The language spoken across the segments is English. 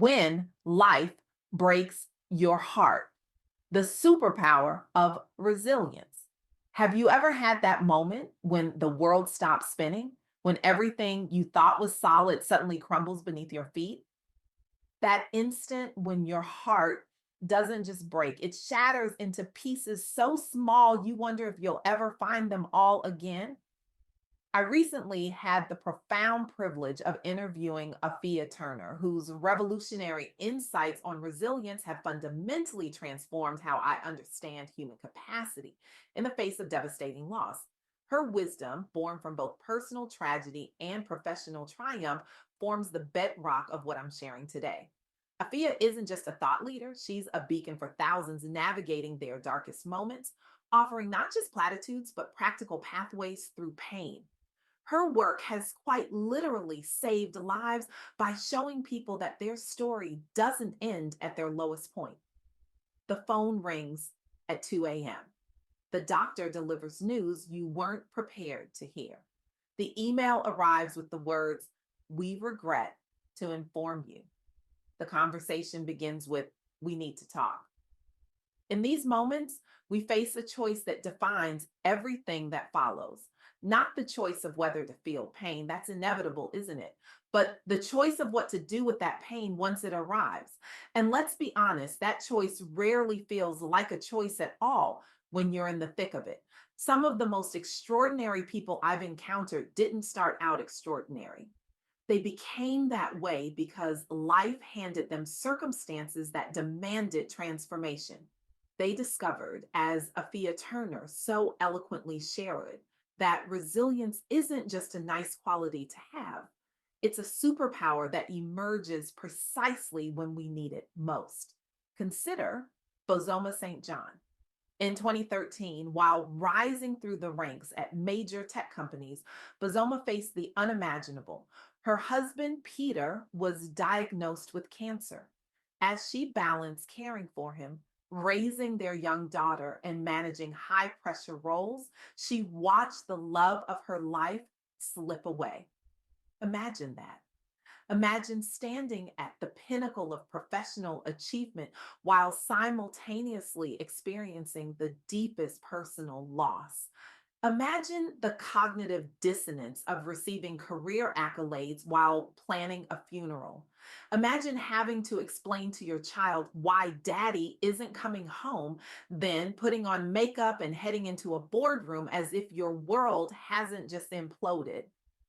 when life breaks your heart, the superpower of resilience. Have you ever had that moment when the world stops spinning, when everything you thought was solid suddenly crumbles beneath your feet? That instant when your heart doesn't just break, it shatters into pieces so small you wonder if you'll ever find them all again. I recently had the profound privilege of interviewing Afiya Turner, whose revolutionary insights on resilience have fundamentally transformed how I understand human capacity in the face of devastating loss. Her wisdom, born from both personal tragedy and professional triumph, forms the bedrock of what I'm sharing today. Afiya isn't just a thought leader, she's a beacon for thousands navigating their darkest moments, offering not just platitudes, but practical pathways through pain. Her work has quite literally saved lives by showing people that their story doesn't end at their lowest point. The phone rings at 2 a.m. The doctor delivers news you weren't prepared to hear. The email arrives with the words, "We regret to inform you." The conversation begins with, "We need to talk." In these moments, we face a choice that defines everything that follows. Not the choice of whether to feel pain, that's inevitable, isn't it? But the choice of what to do with that pain once it arrives. And let's be honest, that choice rarely feels like a choice at all when you're in the thick of it. Some of the most extraordinary people I've encountered didn't start out extraordinary. They became that way because life handed them circumstances that demanded transformation. They discovered, as Afiya Turner so eloquently shared, that resilience isn't just a nice quality to have. It's a superpower that emerges precisely when we need it most. Consider Bozoma St. John. In 2013, while rising through the ranks at major tech companies, Bazoma faced the unimaginable. Her husband, Peter, was diagnosed with cancer. As she balanced caring for him, raising their young daughter, and managing high pressure roles, she watched the love of her life slip away. Imagine that. Imagine standing at the pinnacle of professional achievement while simultaneously experiencing the deepest personal loss. Imagine the cognitive dissonance of receiving career accolades while planning a funeral. Imagine having to explain to your child why daddy isn't coming home, then putting on makeup and heading into a boardroom as if your world hasn't just imploded.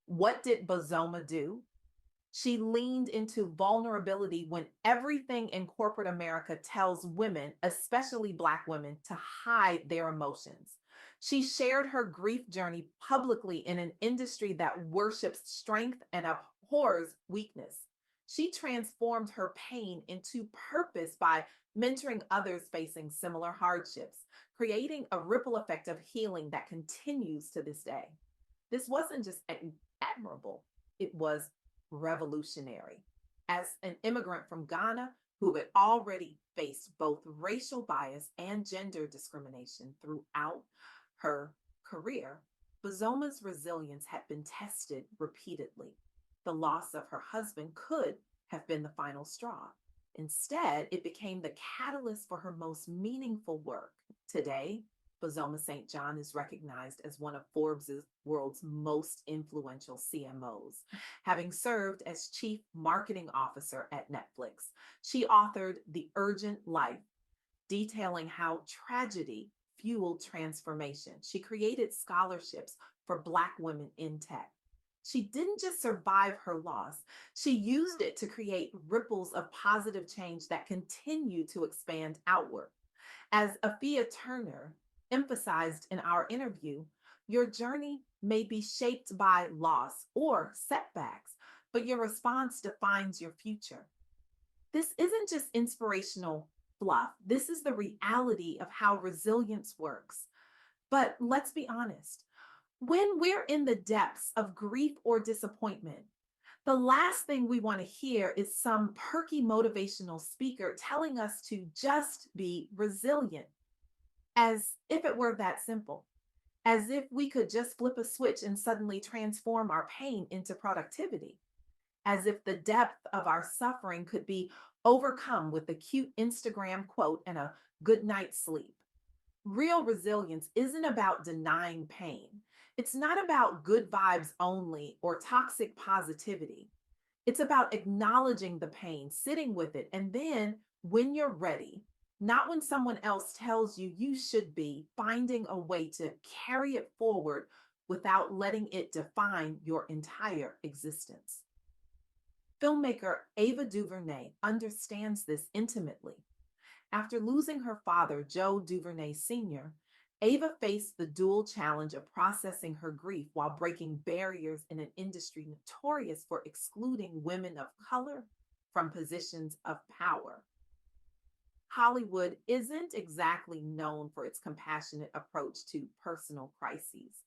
What did Bozoma do? She leaned into vulnerability when everything in corporate America tells women, especially Black women, to hide their emotions. She shared her grief journey publicly in an industry that worships strength and abhors weakness. She transformed her pain into purpose by mentoring others facing similar hardships, creating a ripple effect of healing that continues to this day. This wasn't just admirable, it was revolutionary. As an immigrant from Ghana who had already faced both racial bias and gender discrimination throughout her career, Bazoma's resilience had been tested repeatedly. The loss of her husband could have been the final straw. Instead, it became the catalyst for her most meaningful work. Today, Bozoma St. John is recognized as one of Forbes' world's most influential CMOs. Having served as chief marketing officer at Netflix, she authored The Urgent Life, detailing how tragedy fueled transformation. She created scholarships for Black women in tech. She didn't just survive her loss, she used it to create ripples of positive change that continue to expand outward. As Afiya Turner emphasized in our interview, your journey may be shaped by loss or setbacks, but your response defines your future. This isn't just inspirational fluff. This is the reality of how resilience works. But let's be honest, when we're in the depths of grief or disappointment, the last thing we want to hear is some perky motivational speaker telling us to just be resilient, as if it were that simple, as if we could just flip a switch and suddenly transform our pain into productivity. as if the depth of our suffering could be overcome with a cute Instagram quote and a good night's sleep. Real resilience isn't about denying pain. It's not about good vibes only or toxic positivity. It's about acknowledging the pain, sitting with it, and then when you're ready, not when someone else tells you you should be, finding a way to carry it forward without letting it define your entire existence. Filmmaker Ava DuVernay understands this intimately. After losing her father, Joe DuVernay Sr., Ava faced the dual challenge of processing her grief while breaking barriers in an industry notorious for excluding women of color from positions of power. Hollywood isn't exactly known for its compassionate approach to personal crises.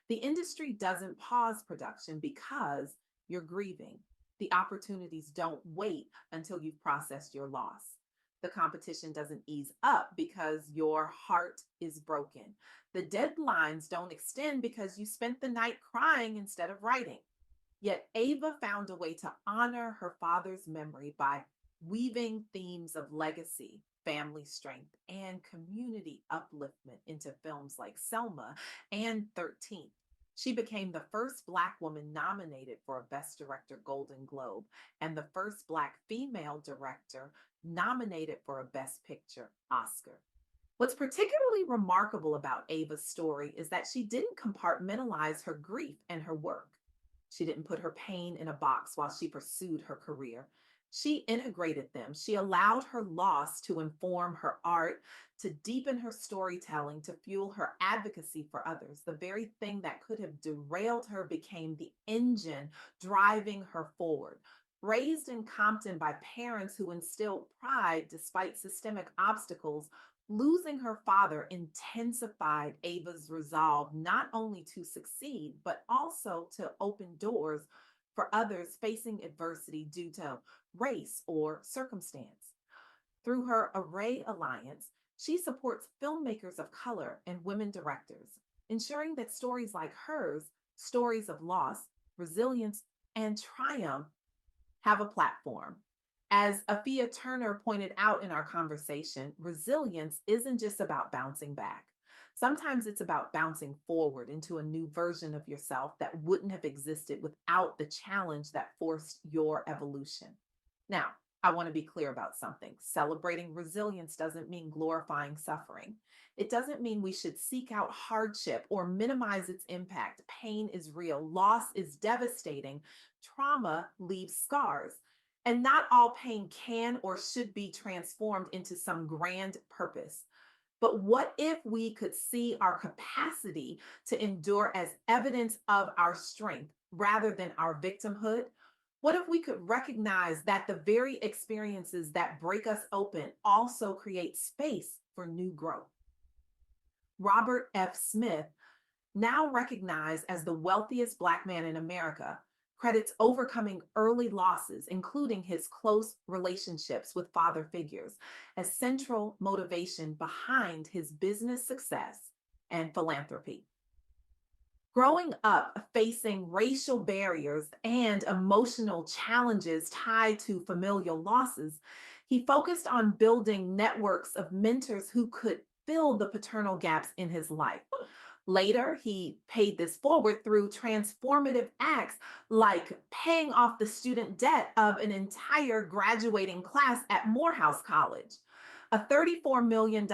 The industry doesn't pause production because you're grieving. The opportunities don't wait until you've processed your loss. The competition doesn't ease up because your heart is broken. The deadlines don't extend because you spent the night crying instead of writing. Yet Ava found a way to honor her father's memory by weaving themes of legacy, family strength, and community upliftment into films like Selma and 13th. She became the first Black woman nominated for a Best Director Golden Globe and the first Black female director nominated for a Best Picture Oscar. What's particularly remarkable about Ava's story is that she didn't compartmentalize her grief and her work. She didn't put her pain in a box while she pursued her career. She integrated them. She allowed her loss to inform her art, to deepen her storytelling, to fuel her advocacy for others. The very thing that could have derailed her became the engine driving her forward. Raised in Compton by parents who instilled pride despite systemic obstacles, losing her father intensified Ava's resolve not only to succeed, but also to open doors for others facing adversity due to race or circumstance. Through her Array Alliance, she supports filmmakers of color and women directors, ensuring that stories like hers, stories of loss, resilience, and triumph, have a platform. As Afiya Turner pointed out in our conversation, resilience isn't just about bouncing back. Sometimes it's about bouncing forward into a new version of yourself that wouldn't have existed without the challenge that forced your evolution. Now, I want to be clear about something. Celebrating resilience doesn't mean glorifying suffering. It doesn't mean we should seek out hardship or minimize its impact. Pain is real, loss is devastating, trauma leaves scars. And not all pain can or should be transformed into some grand purpose. But what if we could see our capacity to endure as evidence of our strength rather than our victimhood? What if we could recognize that the very experiences that break us open also create space for new growth? Robert F. Smith, now recognized as the wealthiest Black man in America, credits overcoming early losses, including his close relationships with father figures, as central motivation behind his business success and philanthropy. Growing up facing racial barriers and emotional challenges tied to familial losses, he focused on building networks of mentors who could fill the paternal gaps in his life. Later, he paid this forward through transformative acts like paying off the student debt of an entire graduating class at Morehouse College, a $34 million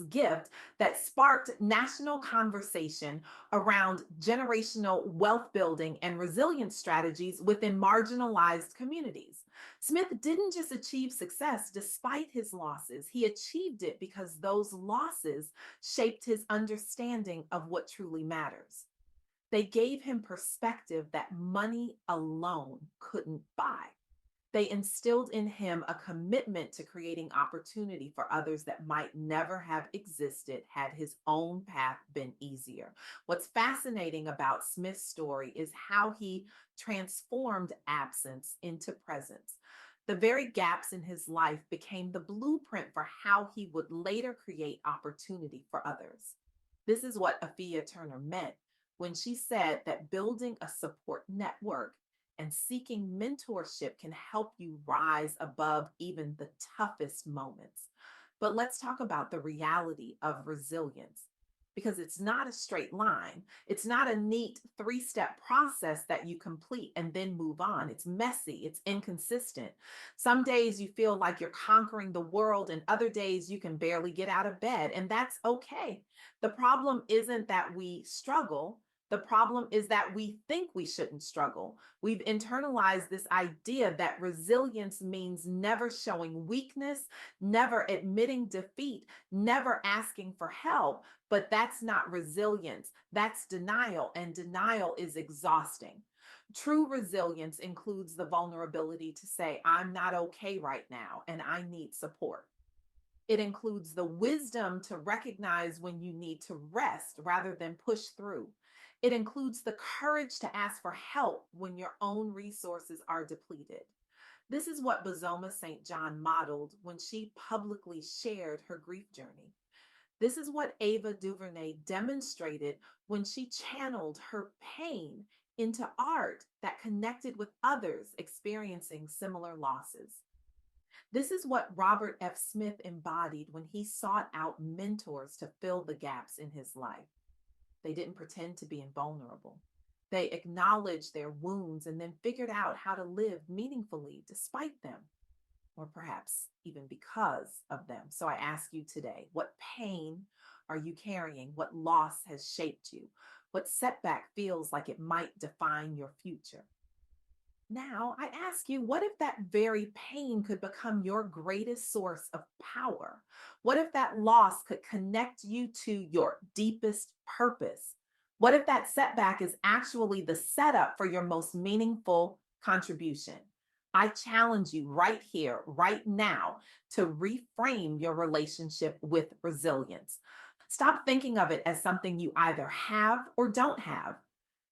gift that sparked national conversation around generational wealth building and resilience strategies within marginalized communities. Smith didn't just achieve success despite his losses, he achieved it because those losses shaped his understanding of what truly matters. They gave him perspective that money alone couldn't buy. They instilled in him a commitment to creating opportunity for others that might never have existed had his own path been easier. What's fascinating about Smith's story is how he transformed absence into presence. The very gaps in his life became the blueprint for how he would later create opportunity for others. This is what Afiya Turner meant when she said that building a support network and seeking mentorship can help you rise above even the toughest moments. But let's talk about the reality of resilience because it's not a straight line. It's not a neat three-step process that you complete and then move on. It's messy, it's inconsistent. Some days you feel like you're conquering the world, and other days you can barely get out of bed, and that's okay. The problem isn't that we struggle. The problem is that we think we shouldn't struggle. We've internalized this idea that resilience means never showing weakness, never admitting defeat, never asking for help. But that's not resilience, that's denial, and denial is exhausting. True resilience includes the vulnerability to say, I'm not okay right now and I need support. It includes the wisdom to recognize when you need to rest rather than push through. It includes the courage to ask for help when your own resources are depleted. This is what Bozoma St. John modeled when she publicly shared her grief journey. This is what Ava DuVernay demonstrated when she channeled her pain into art that connected with others experiencing similar losses. This is what Robert F. Smith embodied when he sought out mentors to fill the gaps in his life. They didn't pretend to be invulnerable. They acknowledged their wounds and then figured out how to live meaningfully despite them, or perhaps even because of them. So I ask you today, what pain are you carrying? What loss has shaped you? What setback feels like it might define your future? Now, I ask you, what if that very pain could become your greatest source of power? What if that loss could connect you to your deepest purpose? What if that setback is actually the setup for your most meaningful contribution? I challenge you right here, right now, to reframe your relationship with resilience. Stop thinking of it as something you either have or don't have.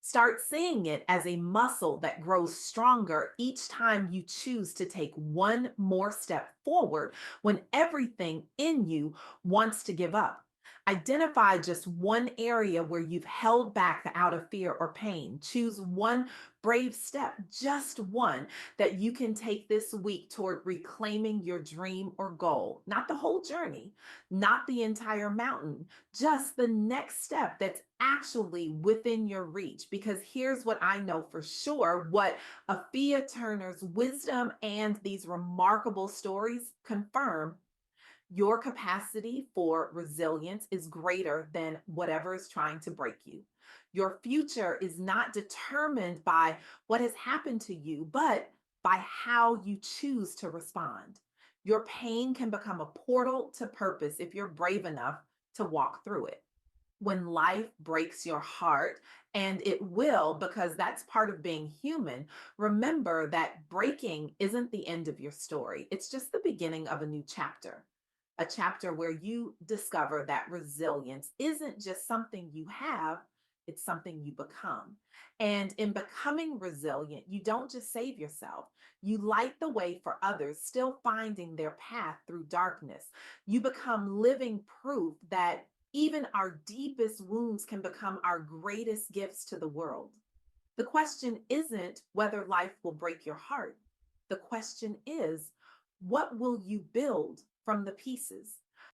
Start seeing it as a muscle that grows stronger each time you choose to take one more step forward when everything in you wants to give up. Identify just one area where you've held back out of fear or pain. Choose one brave step, just one, that you can take this week toward reclaiming your dream or goal. Not the whole journey, not the entire mountain, just the next step that's actually within your reach. Because here's what I know for sure, what Afiya Turner's wisdom and these remarkable stories confirm: your capacity for resilience is greater than whatever is trying to break you. Your future is not determined by what has happened to you, but by how you choose to respond. Your pain can become a portal to purpose if you're brave enough to walk through it. When life breaks your heart, and it will, because that's part of being human, remember that breaking isn't the end of your story. It's just the beginning of a new chapter, a chapter where you discover that resilience isn't just something you have, it's something you become. And in becoming resilient, you don't just save yourself, you light the way for others still finding their path through darkness. You become living proof that even our deepest wounds can become our greatest gifts to the world. The question isn't whether life will break your heart. The question is, what will you build from the pieces?